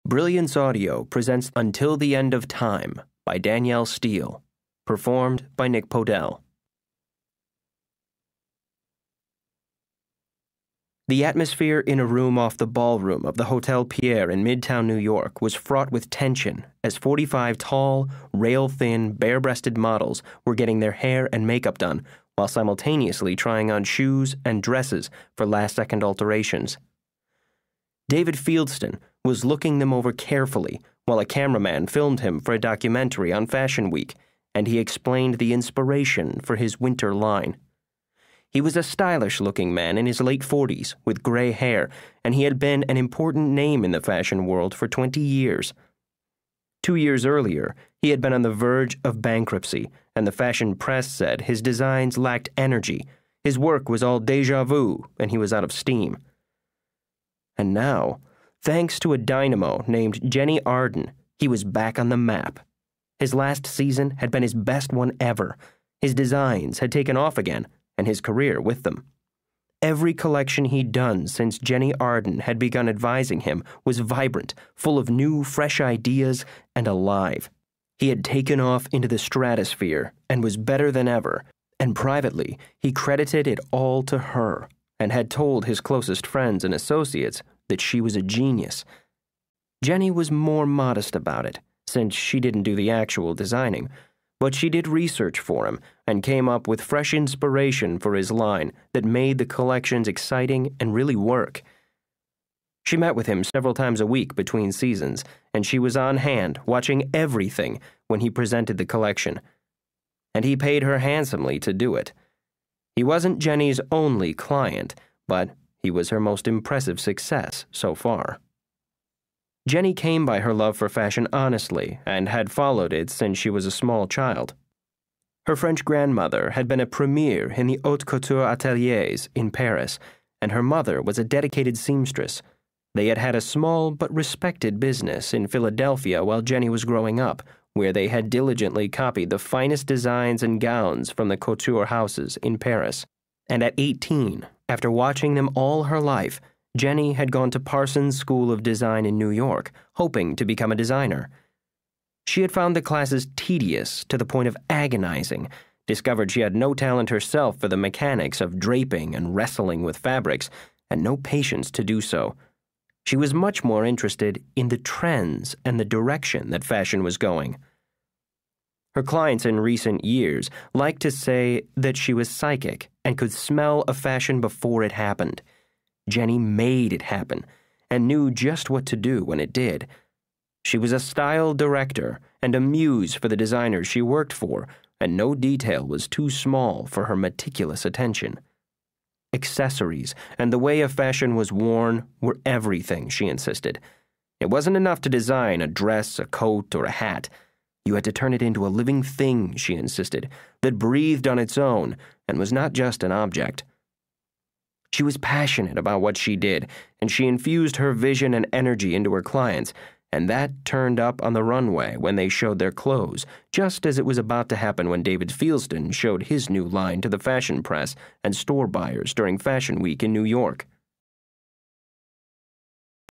Brilliance Audio presents Until the End of Time by Danielle Steele, performed by Nick Podell. The atmosphere in a room off the ballroom of the Hotel Pierre in Midtown New York was fraught with tension as 45 tall, rail-thin, bare-breasted models were getting their hair and makeup done while simultaneously trying on shoes and dresses for last-second alterations. David Fieldston was looking them over carefully while a cameraman filmed him for a documentary on Fashion Week, and he explained the inspiration for his winter line. He was a stylish-looking man in his late 40s with gray hair, and he had been an important name in the fashion world for 20 years. 2 years earlier, he had been on the verge of bankruptcy, and the fashion press said his designs lacked energy, his work was all déjà vu, and he was out of steam. And now, thanks to a dynamo named Jenny Arden, he was back on the map. His last season had been his best one ever. His designs had taken off again, and his career with them. Every collection he'd done since Jenny Arden had begun advising him was vibrant, full of new, fresh ideas, and alive. He had taken off into the stratosphere and was better than ever, and privately, he credited it all to her, and had told his closest friends and associates that she was a genius. Jenny was more modest about it, since she didn't do the actual designing, but she did research for him and came up with fresh inspiration for his line that made the collections exciting and really work. She met with him several times a week between seasons, and she was on hand, watching everything when he presented the collection. And he paid her handsomely to do it. He wasn't Jenny's only client, but he was her most impressive success so far. Jenny came by her love for fashion honestly and had followed it since she was a small child. Her French grandmother had been a premier in the haute couture ateliers in Paris, and her mother was a dedicated seamstress. They had had a small but respected business in Philadelphia while Jenny was growing up, where they had diligently copied the finest designs and gowns from the couture houses in Paris. And at 18, after watching them all her life, Jenny had gone to Parsons School of Design in New York, hoping to become a designer. She had found the classes tedious to the point of agonizing, discovered she had no talent herself for the mechanics of draping and wrestling with fabrics, and no patience to do so. She was much more interested in the trends and the direction that fashion was going. Her clients in recent years liked to say that she was psychic and could smell a fashion before it happened. Jenny made it happen and knew just what to do when it did. She was a style director and a muse for the designers she worked for, and no detail was too small for her meticulous attention. Accessories and the way a fashion was worn were everything, she insisted. It wasn't enough to design a dress, a coat, or a hat. You had to turn it into a living thing, she insisted, that breathed on its own and was not just an object. She was passionate about what she did, and she infused her vision and energy into her clients, and that turned up on the runway when they showed their clothes, just as it was about to happen when David Fieldston showed his new line to the fashion press and store buyers during Fashion Week in New York.